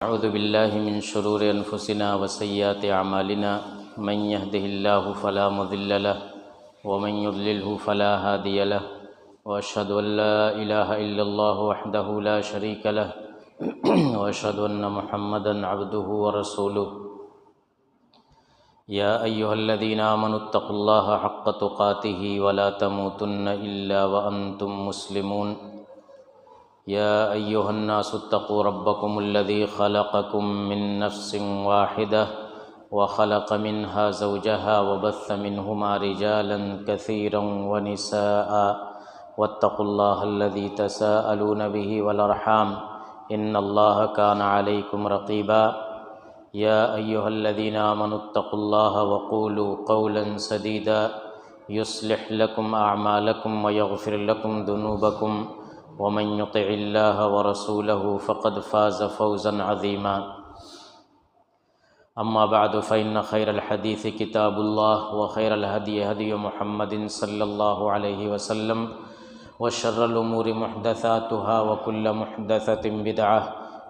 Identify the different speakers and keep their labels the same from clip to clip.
Speaker 1: أعوذ بالله من شرور أنفسنا وسيئات أعمالنا من يهده الله فلا مضل له ومن يضلله فلا هادي له وأشهد أن لا إله إلا الله وحده لا شريك له وأشهد أن محمدًا عبده ورسوله يا أيها الذين آمنوا اتقوا الله حق تقاته ولا تموتن إلا وأنتم مسلمون يا أيها الناس اتقوا ربكم الذي خلقكم من نفس واحدة وخلق منها زوجها وبث منهما رجالا كثيرا ونساء واتقوا الله الذي تساءلون به والأرحام إن الله كان عليكم رقيبا يا أيها الذين آمنوا اتقوا الله وقولوا قولا سديدا يصلح لكم أعمالكم ويغفر لكم ذنوبكم ومن يطع الله ورسوله فقد فاز فوزا عظيما أما بعد فإن خير الحديث كتاب الله وخير الهدي هدي محمد صلى الله عليه وسلم وشر الأمور محدثاتها وكل محدثة بدعة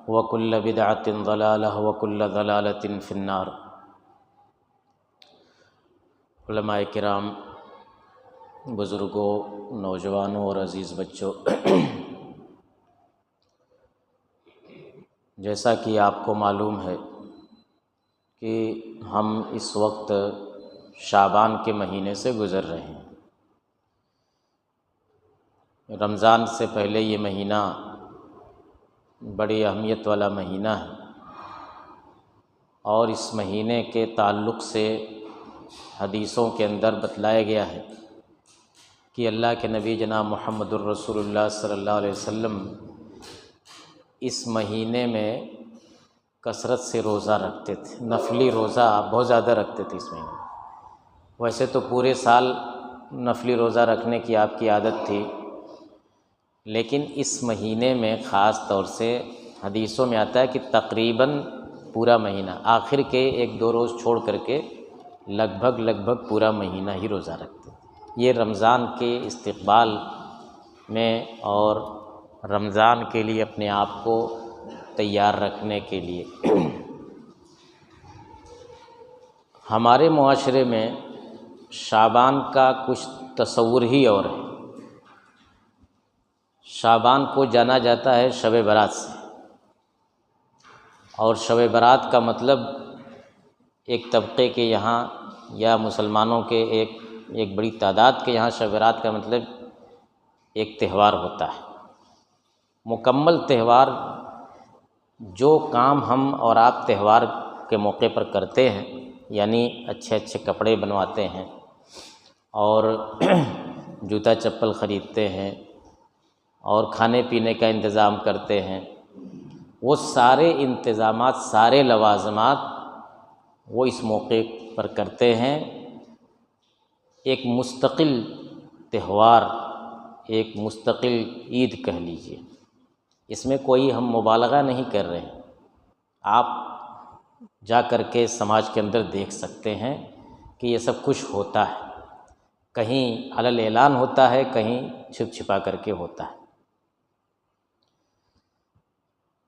Speaker 1: وكل بدعة ضلالة وكل ضلالة في النار۔ علماء کرام، بزرگوں، نوجوانوں اور عزیز بچوں، جیسا کہ آپ کو معلوم ہے کہ ہم اس وقت شعبان کے مہینے سے گزر رہے ہیں۔ رمضان سے پہلے یہ مہینہ بڑی اہمیت والا مہینہ ہے، اور اس مہینے کے تعلق سے حدیثوں کے اندر بتلایا گیا ہے کہ اللہ کے نبی جناب محمد الرسول اللہ صلی اللہ علیہ وسلم اس مہینے میں کثرت سے روزہ رکھتے تھے، نفلی روزہ بہت زیادہ رکھتے تھے اس مہینے میں۔ ویسے تو پورے سال نفلی روزہ رکھنے کی آپ کی عادت تھی، لیکن اس مہینے میں خاص طور سے حدیثوں میں آتا ہے کہ تقریباً پورا مہینہ، آخر کے ایک دو روز چھوڑ کر کے لگ بھگ پورا مہینہ ہی روزہ رکھتے تھے۔ یہ رمضان کے استقبال میں اور رمضان کے لیے اپنے آپ کو تیار رکھنے کے لیے۔ ہمارے معاشرے میں شعبان کا کچھ تصور ہی اور ہے۔ شعبان کو جانا جاتا ہے شب برات سے، اور شب برات کا مطلب ایک طبقے کے یہاں یا مسلمانوں کے ایک بڑی تعداد کے یہاں شب برات کا مطلب ایک تہوار ہوتا ہے، مکمل تہوار۔ جو کام ہم اور آپ تہوار کے موقع پر کرتے ہیں، یعنی اچھے اچھے کپڑے بنواتے ہیں اور جوتا چپل خریدتے ہیں اور کھانے پینے کا انتظام کرتے ہیں، وہ سارے انتظامات، سارے لوازمات وہ اس موقع پر کرتے ہیں۔ ایک مستقل تہوار، ایک مستقل عید کہہ لیجیے، اس میں کوئی ہم مبالغہ نہیں کر رہے ہیں۔ آپ جا کر کے سماج کے اندر دیکھ سکتے ہیں کہ یہ سب کچھ ہوتا ہے، کہیں علی اعلان ہوتا ہے، کہیں چھپ چھپا کر کے ہوتا ہے۔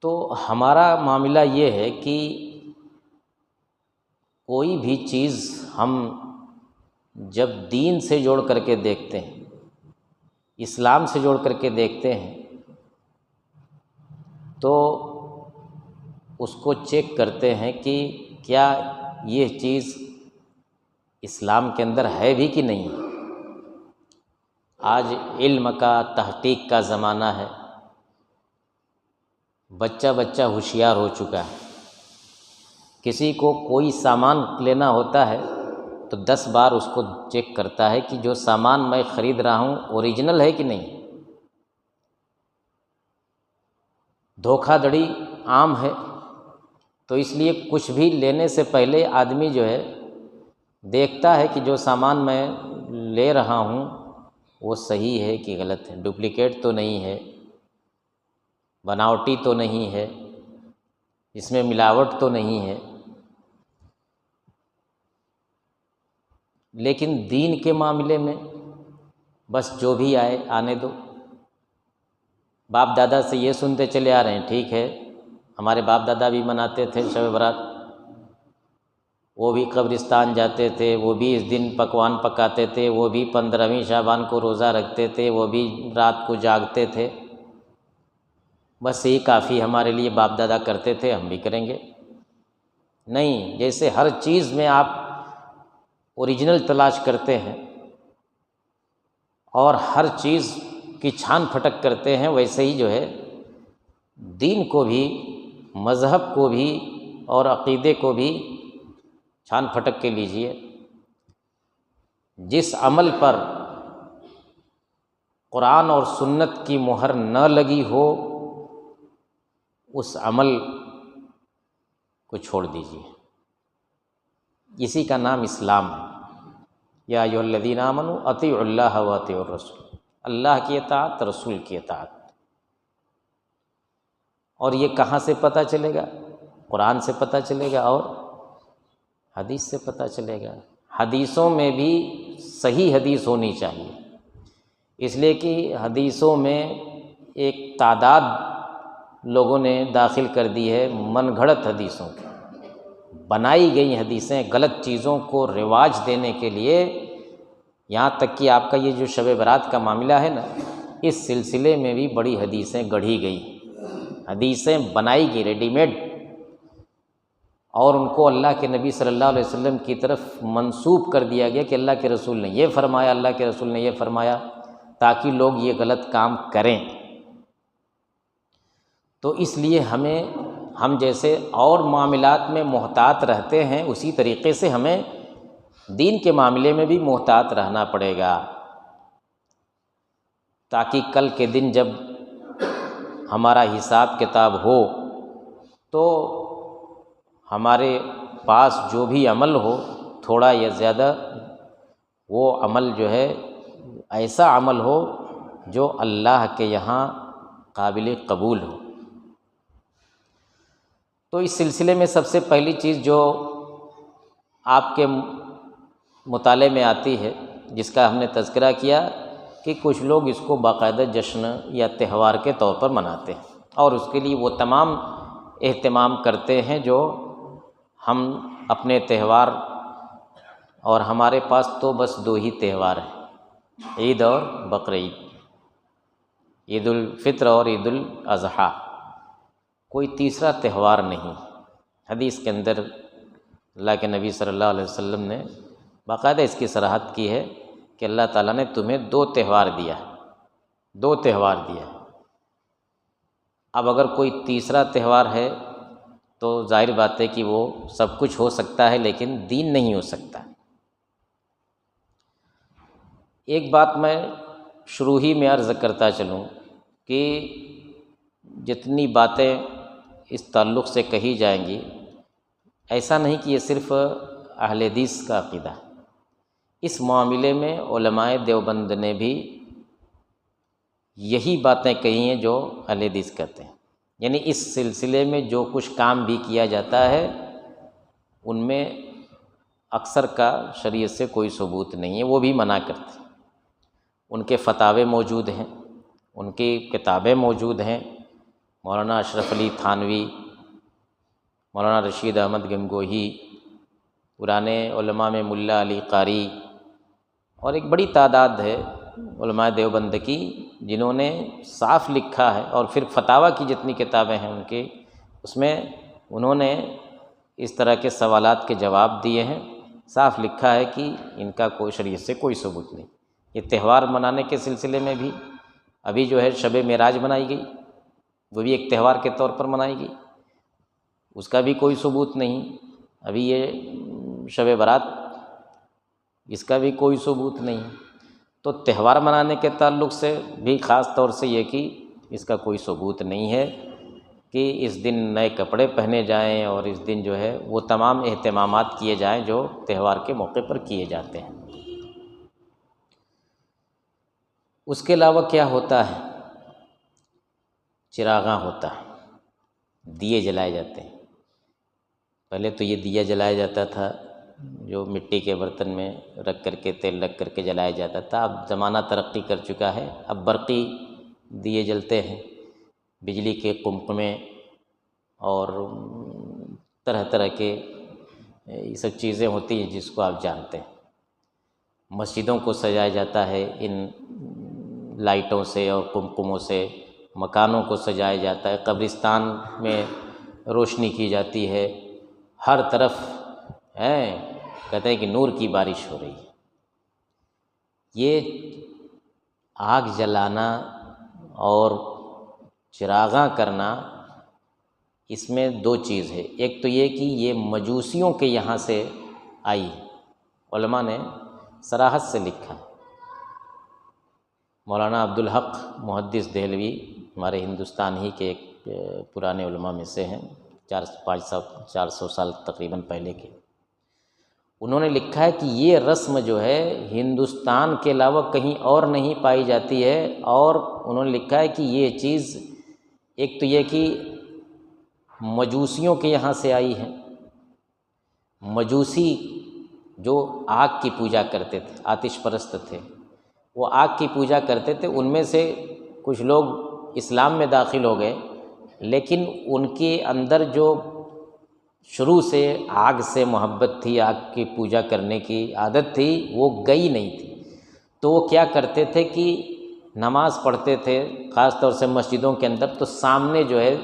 Speaker 1: تو ہمارا معاملہ یہ ہے کہ کوئی بھی چیز ہم جب دین سے جوڑ کر کے دیکھتے ہیں، اسلام سے جوڑ کر کے دیکھتے ہیں، تو اس کو چیک کرتے ہیں کہ کیا یہ چیز اسلام کے اندر ہے بھی کہ نہیں۔ آج علم کا، تحقیق کا زمانہ ہے، بچہ ہوشیار ہو چکا ہے۔ کسی کو کوئی سامان لینا ہوتا ہے تو 10 بار اس کو چیک کرتا ہے کہ جو سامان میں خرید رہا ہوں اوریجنل ہے کہ نہیں۔ دھوکہ دھڑی عام ہے، تو اس لیے کچھ بھی لینے سے پہلے آدمی جو ہے دیکھتا ہے کہ جو سامان میں لے رہا ہوں وہ صحیح ہے کہ غلط ہے، ڈپلیکیٹ تو نہیں ہے، بناوٹی تو نہیں ہے، اس میں ملاوٹ تو نہیں ہے۔ لیکن دین کے معاملے میں بس جو بھی آئے آنے دو۔ باپ دادا سے یہ سنتے چلے آ رہے ہیں، ٹھیک ہے ہمارے باپ دادا بھی مناتے تھے شب برات، وہ بھی قبرستان جاتے تھے، وہ بھی اس دن پکوان پکاتے تھے، وہ بھی 15ویں شعبان کو روزہ رکھتے تھے، وہ بھی رات کو جاگتے تھے۔ بس یہی کافی ہمارے لیے، باپ دادا کرتے تھے ہم بھی کریں گے؟ نہیں، جیسے ہر چیز میں آپ اوریجنل تلاش کرتے ہیں اور ہر چیز کی چھان پھٹک کرتے ہیں، ویسے ہی جو ہے دین کو بھی، مذہب کو بھی اور عقیدے کو بھی چھان پھٹک کے لیجئے۔ جس عمل پر قرآن اور سنت کی مہر نہ لگی ہو اس عمل کو چھوڑ دیجیے، اسی کا نام اسلام ہے۔ یا ایھا الذین آمنوا اطیعوا اللہ واطیعوا الرسول، اللہ کی اطاعت، رسول کی اطاعت۔ اور یہ کہاں سے پتہ چلے گا؟ قرآن سے پتہ چلے گا اور حدیث سے پتہ چلے گا۔ حدیثوں میں بھی صحیح حدیث ہونی چاہیے، اس لیے کہ حدیثوں میں ایک تعداد لوگوں نے داخل کر دی ہے من گھڑت حدیثوں کی، بنائی گئی حدیثیں غلط چیزوں کو رواج دینے کے لیے، یہاں تک کہ آپ کا یہ جو شب برات کا معاملہ ہے نا، اس سلسلے میں بھی بڑی حدیثیں گڑھی گئی، حدیثیں بنائی گئی ریڈی میڈ، اور ان کو اللہ کے نبی صلی اللہ علیہ وسلم کی طرف منسوب کر دیا گیا کہ اللہ کے رسول نے یہ فرمایا، اللہ کے رسول نے یہ فرمایا، تاکہ لوگ یہ غلط کام کریں۔ تو اس لیے ہم جیسے اور معاملات میں محتاط رہتے ہیں، اسی طریقے سے ہمیں دین کے معاملے میں بھی محتاط رہنا پڑے گا، تاکہ کل کے دن جب ہمارا حساب کتاب ہو تو ہمارے پاس جو بھی عمل ہو، تھوڑا یا زیادہ، وہ عمل جو ہے ایسا عمل ہو جو اللہ کے یہاں قابل قبول ہو۔ تو اس سلسلے میں سب سے پہلی چیز جو آپ کے مطالعے میں آتی ہے، جس کا ہم نے تذکرہ کیا، کہ کچھ لوگ اس کو باقاعدہ جشن یا تہوار کے طور پر مناتے ہیں، اور اس کے لیے وہ تمام اہتمام کرتے ہیں جو ہم اپنے تہوار، اور ہمارے پاس تو بس 2 ہی تہوار ہیں، عید اور بقرعید، عید الفطر اور عید الاضحیٰ، کوئی تیسرا تہوار نہیں۔ حدیث کے اندر اللہ کے نبی صلی اللہ علیہ وسلم نے باقاعدہ اس کی صراحت کی ہے کہ اللہ تعالیٰ نے تمہیں 2 تہوار دیا ہے، 2 تہوار دیا ہے۔ اب اگر کوئی تیسرا تہوار ہے تو ظاہر بات ہے کہ وہ سب کچھ ہو سکتا ہے لیکن دین نہیں ہو سکتا۔ ایک بات میں شروع ہی میں عرض کرتا چلوں کہ جتنی باتیں اس تعلق سے کہی جائیں گی، ایسا نہیں کہ یہ صرف اہل حدیث کا عقیدہ ہے، اس معاملے میں علماء دیوبند نے بھی یہی باتیں کہی ہیں جو اہل حدیث کہتے ہیں، یعنی اس سلسلے میں جو کچھ کام بھی کیا جاتا ہے ان میں اکثر کا شریعت سے کوئی ثبوت نہیں ہے، وہ بھی منع کرتے ہیں۔ ان کے فتاوے موجود ہیں، ان کی کتابیں موجود ہیں، مولانا اشرف علی تھانوی، مولانا رشید احمد گنگوہی، پرانے علماء میں ملا علی قاری، اور ایک بڑی تعداد ہے علماء دیوبند کی جنہوں نے صاف لکھا ہے، اور پھر فتاویٰ کی جتنی کتابیں ہیں ان کی، اس میں انہوں نے اس طرح کے سوالات کے جواب دیے ہیں، صاف لکھا ہے کہ ان کا کوئی شریعت سے کوئی ثبوت نہیں۔ یہ تہوار منانے کے سلسلے میں بھی ابھی جو ہے شب معراج منائی گئی، وہ بھی ایک تہوار کے طور پر منائی گئی، اس کا بھی کوئی ثبوت نہیں۔ ابھی یہ شب برات، اس کا بھی کوئی ثبوت نہیں۔ تو تہوار منانے کے تعلق سے بھی خاص طور سے یہ کہ اس کا کوئی ثبوت نہیں ہے کہ اس دن نئے کپڑے پہنے جائیں اور اس دن جو ہے وہ تمام اہتمامات کیے جائیں جو تہوار کے موقع پر کیے جاتے ہیں۔ اس کے علاوہ کیا ہوتا ہے؟ چراغاں ہوتا ہے، دیے جلائے جاتے ہیں۔ پہلے تو یہ دیا جلایا جاتا تھا جو مٹی کے برتن میں رکھ کر کے، تیل رکھ کر کے جلایا جاتا تھا۔ اب زمانہ ترقی کر چکا ہے، اب برقی دیے جلتے ہیں، بجلی کے قمقمے اور طرح طرح کے یہ سب چیزیں ہوتی ہیں جس کو آپ جانتے ہیں۔ مسجدوں کو سجایا جاتا ہے ان لائٹوں سے اور قمقموں سے، مکانوں کو سجایا جاتا ہے، قبرستان میں روشنی کی جاتی ہے، ہر طرف کہتے ہیں کہ نور کی بارش ہو رہی ہے۔ یہ آگ جلانا اور چراغاں کرنا، اس میں دو چیز ہے۔ ایک تو یہ کہ یہ مجوسیوں کے یہاں سے آئی، علماء نے صراحت سے لکھا۔ مولانا عبدالحق محدث دہلوی ہمارے ہندوستان ہی کے ایک پرانے علماء میں سے ہیں، 400 سال تقریباً پہلے کے۔ انہوں نے لکھا ہے کہ یہ رسم جو ہے ہندوستان کے علاوہ کہیں اور نہیں پائی جاتی ہے، اور انہوں نے لکھا ہے کہ یہ چیز ایک تو یہ کہ مجوسیوں کے یہاں سے آئی ہے۔ مجوسی جو آگ کی پوجا کرتے تھے، آتش پرست تھے، وہ آگ کی پوجا کرتے تھے، ان میں سے کچھ لوگ اسلام میں داخل ہو گئے، لیکن ان کے اندر جو شروع سے آگ سے محبت تھی، آگ کی پوجا کرنے کی عادت تھی، وہ گئی نہیں تھی۔ تو وہ کیا کرتے تھے کہ نماز پڑھتے تھے، خاص طور سے مسجدوں کے اندر، تو سامنے جو ہے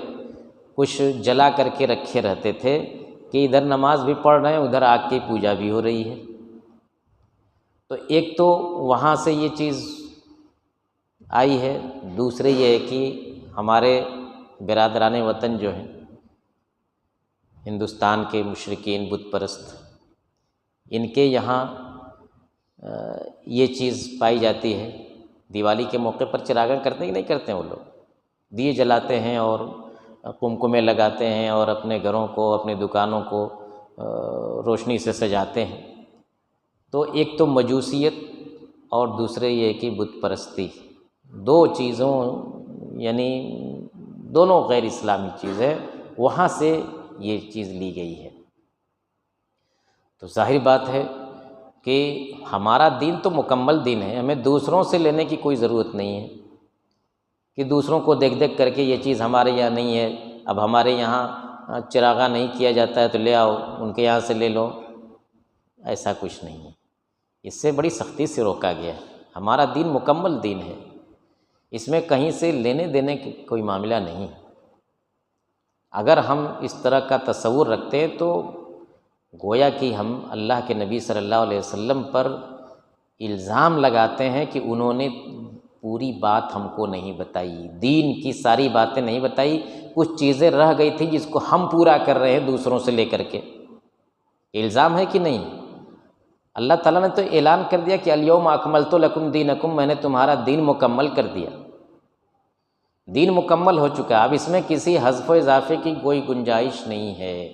Speaker 1: کچھ جلا کر کے رکھے رہتے تھے کہ ادھر نماز بھی پڑھ رہے ہیں، ادھر آگ کی پوجا بھی ہو رہی ہے۔ تو ایک تو وہاں سے یہ چیز آئی ہے، دوسرے یہ ہے کہ ہمارے برادران وطن جو ہیں ہندوستان کے مشرکین بت پرست، ان کے یہاں یہ چیز پائی جاتی ہے۔ دیوالی کے موقع پر چراغاں کرتے کہ نہیں کرتے ہیں؟ وہ لوگ دیے جلاتے ہیں اور قمقمے لگاتے ہیں اور اپنے گھروں کو، اپنے دکانوں کو روشنی سے سجاتے ہیں۔ تو ایک تو مجوسیت اور دوسرے یہ کہ بت پرستی، دو چیزوں یعنی دونوں غیر اسلامی چیز ہے، وہاں سے یہ چیز لی گئی ہے۔ تو ظاہر بات ہے کہ ہمارا دین تو مکمل دین ہے، ہمیں دوسروں سے لینے کی کوئی ضرورت نہیں ہے کہ دوسروں کو دیکھ دیکھ کر کے یہ چیز ہمارے یہاں نہیں ہے، اب ہمارے یہاں چراغاں نہیں کیا جاتا ہے تو لے آؤ ان کے یہاں سے لے لو، ایسا کچھ نہیں ہے۔ اس سے بڑی سختی سے روکا گیا ہے۔ ہمارا دین مکمل دین ہے، اس میں کہیں سے لینے دینے کی کوئی معاملہ نہیں۔ اگر ہم اس طرح کا تصور رکھتے ہیں تو گویا کہ ہم اللہ کے نبی صلی اللہ علیہ وسلم پر الزام لگاتے ہیں کہ انہوں نے پوری بات ہم کو نہیں بتائی، دین کی ساری باتیں نہیں بتائی، کچھ چیزیں رہ گئی تھی جس کو ہم پورا کر رہے ہیں دوسروں سے لے کر کے۔ الزام ہے کہ نہیں؟ اللہ تعالیٰ نے تو اعلان کر دیا کہ الیوم اکملت لکم دینکم، میں نے تمہارا دین مکمل کر دیا، دین مکمل ہو چکا ہے، اب اس میں کسی حذف و اضافے کی کوئی گنجائش نہیں ہے۔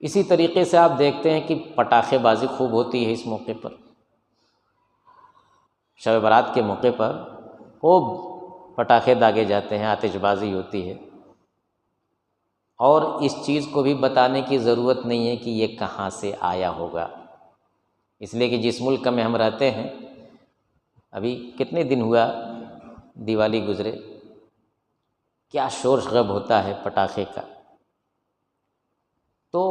Speaker 1: اسی طریقے سے آپ دیکھتے ہیں کہ پٹاخے بازی خوب ہوتی ہے اس موقع پر، شب برات کے موقع پر خوب پٹاخے داغے جاتے ہیں، آتش بازی ہوتی ہے، اور اس چیز کو بھی بتانے کی ضرورت نہیں ہے کہ یہ کہاں سے آیا ہوگا، اس لیے کہ جس ملک میں ہم رہتے ہیں، ابھی کتنے دن ہوا دیوالی گزرے، کیا شور شغب ہوتا ہے پٹاخے کا، تو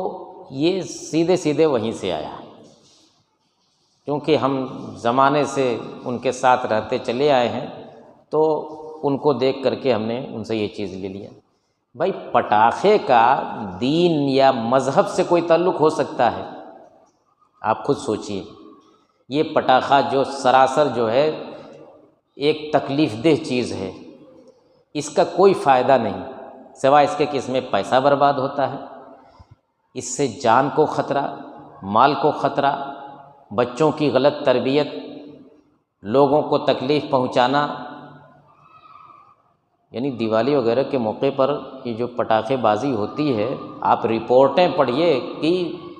Speaker 1: یہ سیدھے سیدھے وہیں سے آیا ہے، کیونکہ ہم زمانے سے ان کے ساتھ رہتے چلے آئے ہیں، تو ان کو دیکھ کر کے ہم نے ان سے یہ چیز لے لیا۔ بھائی پٹاخے کا دین یا مذہب سے کوئی تعلق ہو سکتا ہے؟ آپ خود سوچئے، یہ پٹاخہ جو سراسر جو ہے ایک تکلیف دہ چیز ہے، اس کا کوئی فائدہ نہیں سوائے اس کے کہ اس میں پیسہ برباد ہوتا ہے، اس سے جان کو خطرہ، مال کو خطرہ، بچوں کی غلط تربیت، لوگوں کو تکلیف پہنچانا، یعنی دیوالی وغیرہ کے موقع پر یہ جو پٹاخے بازی ہوتی ہے، آپ رپورٹیں پڑھیے کہ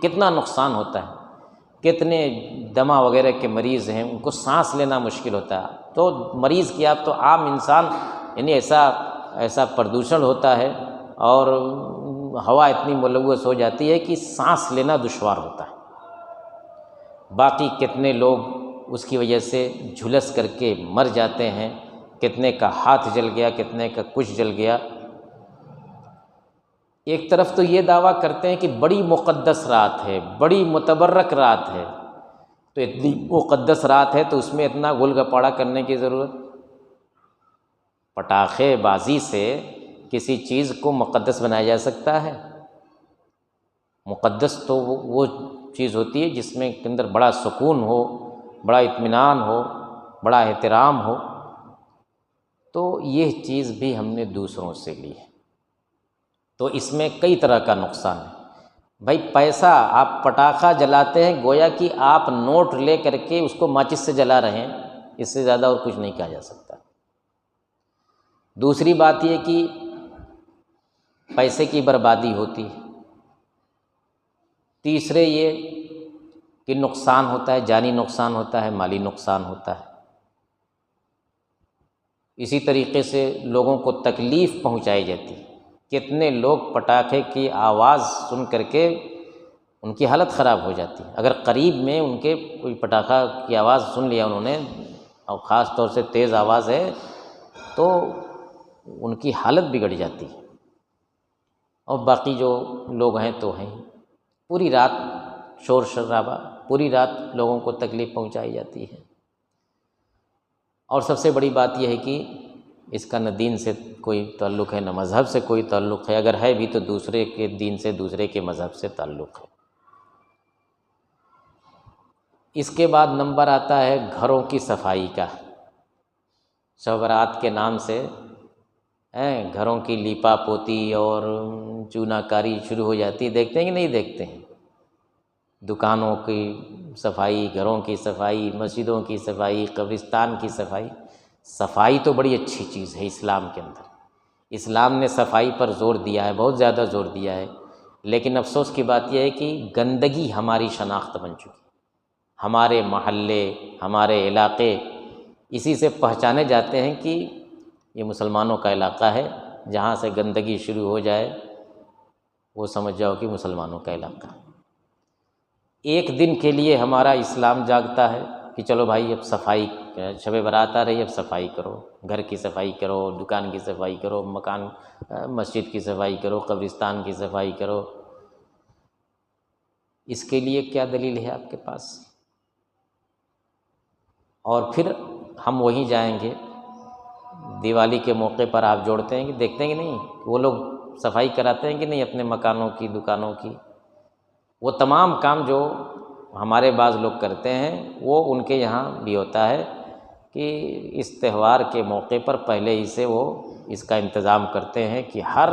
Speaker 1: کتنا نقصان ہوتا ہے، کتنے دمہ وغیرہ کے مریض ہیں، ان کو سانس لینا مشکل ہوتا ہے، تو مریض کیا تو عام انسان، یعنی ایسا پردوشن ہوتا ہے اور ہوا اتنی ملوث ہو جاتی ہے کہ سانس لینا دشوار ہوتا ہے، باقی کتنے لوگ اس کی وجہ سے جھلس کر کے مر جاتے ہیں، کتنے کا ہاتھ جل گیا، کتنے کا کچھ جل گیا، ایک طرف تو یہ دعویٰ کرتے ہیں کہ بڑی مقدس رات ہے، بڑی متبرک رات ہے، تو اتنی مقدس رات ہے تو اس میں اتنا گل گپاڑا کرنے کی ضرورت؟ پٹاخے بازی سے کسی چیز کو مقدس بنایا جا سکتا ہے؟ مقدس تو وہ چیز ہوتی ہے جس میں کے اندر بڑا سکون ہو، بڑا اطمینان ہو، بڑا احترام ہو۔ تو یہ چیز بھی ہم نے دوسروں سے لی ہے، تو اس میں کئی طرح کا نقصان ہے۔ بھائی پیسہ آپ پٹاخہ جلاتے ہیں گویا کہ آپ نوٹ لے کر کے اس کو ماچس سے جلا رہے ہیں، اس سے زیادہ اور کچھ نہیں کہا جا سکتا۔ دوسری بات یہ کہ پیسے کی بربادی ہوتی ہے۔ تیسرے یہ کہ نقصان ہوتا ہے، جانی نقصان ہوتا ہے، مالی نقصان ہوتا ہے۔ اسی طریقے سے لوگوں کو تکلیف پہنچائی جاتی ہے۔ کتنے لوگ پٹاخے کی آواز سن کر کے ان کی حالت خراب ہو جاتی ہے۔ اگر قریب میں ان کے کوئی پٹاخہ کی آواز سن لیا انہوں نے، اور خاص طور سے تیز آواز ہے، تو ان کی حالت بگڑ جاتی ہے۔ اور باقی جو لوگ ہیں تو ہیں، پوری رات شور شرابہ، پوری رات لوگوں کو تکلیف پہنچائی جاتی ہے۔ اور سب سے بڑی بات یہ ہے کہ اس کا نہ دین سے کوئی تعلق ہے، نہ مذہب سے کوئی تعلق ہے، اگر ہے بھی تو دوسرے کے دین سے، دوسرے کے مذہب سے تعلق ہے۔ اس کے بعد نمبر آتا ہے گھروں کی صفائی کا۔ شب برات کے نام سے گھروں کی لیپا پوتی اور چونا کاری شروع ہو جاتی ہے، دیکھتے ہیں کہ نہیں دیکھتے ہیں؟ دکانوں کی صفائی، گھروں کی صفائی، مسجدوں کی صفائی، قبرستان کی صفائی۔ صفائی تو بڑی اچھی چیز ہے اسلام کے اندر، اسلام نے صفائی پر زور دیا ہے، بہت زیادہ زور دیا ہے، لیکن افسوس کی بات یہ ہے کہ گندگی ہماری شناخت بن چکی، ہمارے محلے، ہمارے علاقے اسی سے پہچانے جاتے ہیں کہ یہ مسلمانوں کا علاقہ ہے۔ جہاں سے گندگی شروع ہو جائے وہ سمجھ جاؤ کہ مسلمانوں کا علاقہ ہے۔ ایک دن کے لیے ہمارا اسلام جاگتا ہے کہ چلو بھائی اب صفائی، شب برات آ رہی، اب صفائی کرو، گھر کی صفائی کرو، دکان کی صفائی کرو، مکان مسجد کی صفائی کرو، قبرستان کی صفائی کرو۔ اس کے لیے کیا دلیل ہے آپ کے پاس؟ اور پھر ہم وہیں جائیں گے، دیوالی کے موقع پر آپ جوڑتے ہیں کہ دیکھتے ہیں کہ نہیں وہ لوگ صفائی کراتے ہیں کہ نہیں اپنے مکانوں کی، دکانوں کی؟ وہ تمام کام جو ہمارے بعض لوگ کرتے ہیں وہ ان کے یہاں بھی ہوتا ہے کہ اس تہوار کے موقع پر پہلے ہی سے وہ اس کا انتظام کرتے ہیں کہ ہر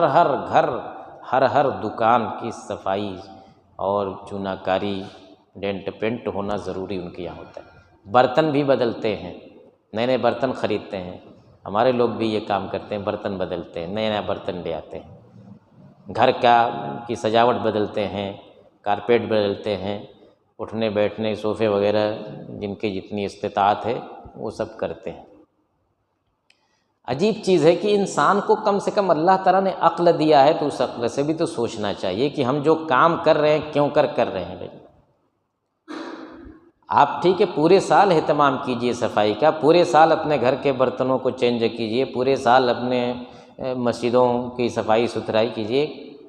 Speaker 1: گھر، ہر دکان کی صفائی اور چونا کاری، ڈینٹ پینٹ ہونا ضروری ان کے یہاں ہوتا ہے۔ برتن بھی بدلتے ہیں، نئے نئے برتن خریدتے ہیں، ہمارے لوگ بھی یہ کام کرتے ہیں، برتن بدلتے ہیں، نئے برتن لے آتے ہیں، گھر کی سجاوٹ بدلتے ہیں، کارپیٹ بدلتے ہیں، اٹھنے بیٹھنے صوفے وغیرہ جن کی جتنی استطاعت ہے وہ سب کرتے ہیں۔ عجیب چیز ہے کہ انسان کو کم سے کم اللہ تعالیٰ نے عقل دیا ہے، تو اس عقل سے بھی تو سوچنا چاہیے کہ ہم جو کام کر رہے ہیں کیوں کر رہے ہیں۔ بھائی آپ ٹھیک ہے پورے سال اہتمام کیجئے صفائی کا، پورے سال اپنے گھر کے برتنوں کو چینج کیجئے، پورے سال اپنے مسجدوں کی صفائی ستھرائی کیجئے،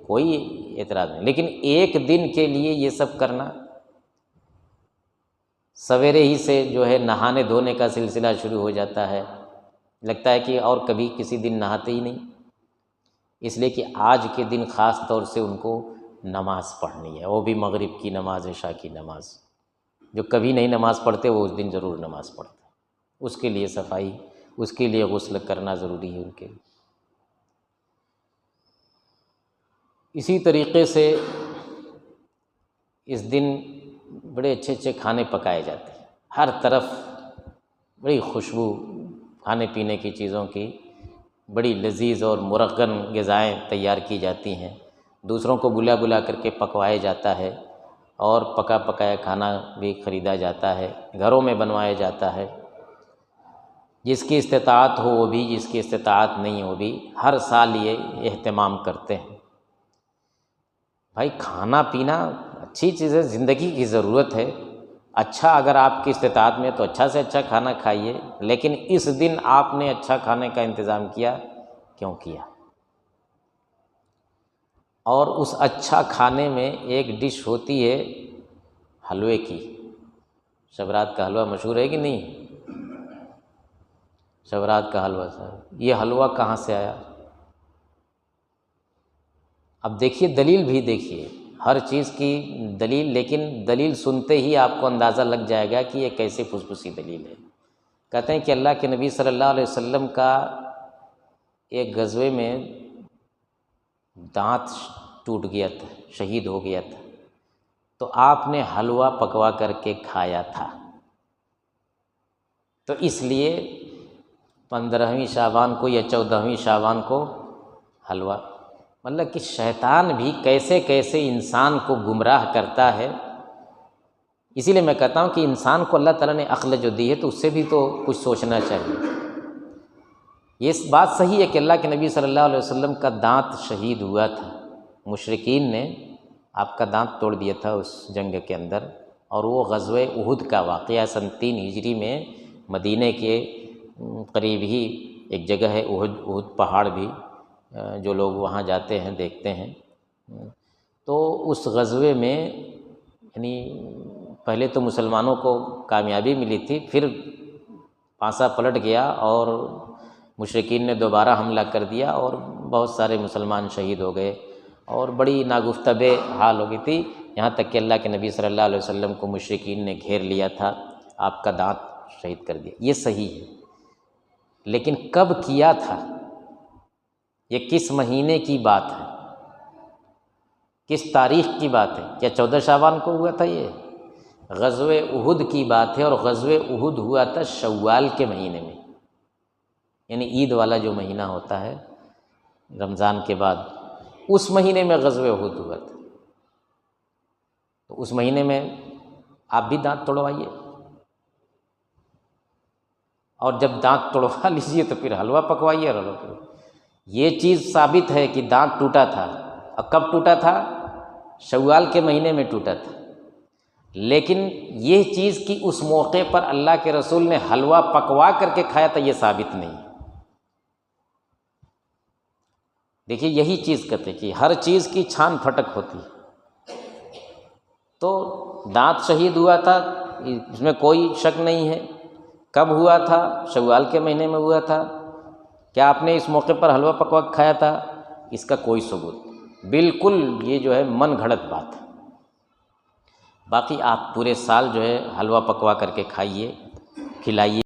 Speaker 1: کوئی اعتراض نہیں، لیکن ایک دن کے لیے یہ سب کرنا، سویرے ہی سے جو ہے نہانے دھونے کا سلسلہ شروع ہو جاتا ہے، لگتا ہے کہ اور کبھی کسی دن نہاتے ہی نہیں، اس لیے کہ آج کے دن خاص طور سے ان کو نماز پڑھنی ہے، وہ بھی مغرب کی نماز، عشاء کی نماز۔ جو کبھی نہیں نماز پڑھتے وہ اس دن ضرور نماز پڑھتے ہیں، اس کے لیے صفائی، اس کے لیے غسل کرنا ضروری ہے ان کے لیے۔ اسی طریقے سے اس دن بڑے اچھے اچھے کھانے پکائے جاتے ہیں، ہر طرف بڑی خوشبو، کھانے پینے کی چیزوں کی بڑی لذیذ اور مرغن غذائیں تیار کی جاتی ہیں، دوسروں کو بلا بلا کر کے پکوایا جاتا ہے، اور پکا پکایا کھانا بھی خریدا جاتا ہے، گھروں میں بنوایا جاتا ہے۔ جس کی استطاعت ہو وہ بھی، جس کی استطاعت نہیں ہو بھی، ہر سال یہ اہتمام کرتے ہیں۔ بھائی کھانا پینا اچھی چیز ہے، زندگی کی ضرورت ہے، اچھا اگر آپ کی استطاعت میں تو اچھا سے اچھا کھانا کھائیے، لیکن اس دن آپ نے اچھا کھانے کا انتظام کیا کیوں کیا؟ اور اس اچھا کھانے میں ایک ڈش ہوتی ہے حلوے کی۔ شب رات کا حلوہ مشہور ہے کہ نہیں؟ شب رات کا حلوہ صاحب، یہ حلوہ کہاں سے آیا؟ اب دیکھیے دلیل بھی دیکھیے، ہر چیز کی دلیل، لیکن دلیل سنتے ہی آپ کو اندازہ لگ جائے گا کہ یہ کیسے پھسپھسی دلیل ہے۔ کہتے ہیں کہ اللہ کے نبی صلی اللہ علیہ وسلم کا ایک غزوے میں دانت ٹوٹ گیا تھا، شہید ہو گیا تھا، تو آپ نے حلوہ پکوا کر کے کھایا تھا۔ تو اس لیے 15ویں شعبان کو یا 14ویں شعبان کو حلوہ، مطلب کہ شیطان بھی کیسے کیسے انسان کو گمراہ کرتا ہے۔ اسی لیے میں کہتا ہوں کہ انسان کو اللہ تعالیٰ نے عقل جو دی ہے تو اس سے بھی تو کچھ سوچنا چاہیے۔ یہ بات صحیح ہے کہ اللہ کے نبی صلی اللہ علیہ وسلم کا دانت شہید ہوا تھا، مشرکین نے آپ کا دانت توڑ دیا تھا اس جنگ کے اندر، اور وہ غزوہ احد کا واقعہ سن 3 ہجری میں مدینہ کے قریب ہی ایک جگہ ہے احد پہاڑ بھی، جو لوگ وہاں جاتے ہیں دیکھتے ہیں۔ تو اس غزوے میں یعنی پہلے تو مسلمانوں کو کامیابی ملی تھی، پھر پانسا پلٹ گیا اور مشرکین نے دوبارہ حملہ کر دیا اور بہت سارے مسلمان شہید ہو گئے، اور بڑی ناگفتہ حال ہو گئی تھی، یہاں تک کہ اللہ کے نبی صلی اللہ علیہ وسلم کو مشرکین نے گھیر لیا تھا، آپ کا دانت شہید کر دیا۔ یہ صحیح ہے، لیکن کب کیا تھا؟ یہ کس مہینے کی بات ہے؟ کس تاریخ کی بات ہے؟ کیا 14 شعبان کو ہوا تھا؟ یہ غزوہ احد کی بات ہے، اور غزوہ احد ہوا تھا شوال کے مہینے میں، یعنی عید والا جو مہینہ ہوتا ہے رمضان کے بعد، اس مہینے میں غزوہ احد ہوا تھا۔ تو اس مہینے میں آپ بھی دانت توڑوائیے، اور جب دانت توڑوا لیجیے تو پھر حلوہ پکوائیے۔ یہ چیز ثابت ہے کہ دانت ٹوٹا تھا، اور کب ٹوٹا تھا؟ شوال کے مہینے میں ٹوٹا تھا، لیکن یہ چیز کہ اس موقع پر اللہ کے رسول نے حلوہ پکوا کر کے کھایا تھا، یہ ثابت نہیں۔ دیکھیے یہی چیز کہتے کہ ہر چیز کی چھان پھٹک ہوتی ہے۔ تو دانت شہید ہوا تھا، اس میں کوئی شک نہیں ہے۔ کب ہوا تھا؟ شوال کے مہینے میں ہوا تھا۔ کیا آپ نے اس موقع پر حلوہ پکوا کے کھایا تھا؟ اس کا کوئی ثبوت، بالکل یہ جو ہے من گھڑت بات ہے۔ باقی آپ پورے سال جو ہے حلوہ پکوا کر کے کھائیے، کھلائیے۔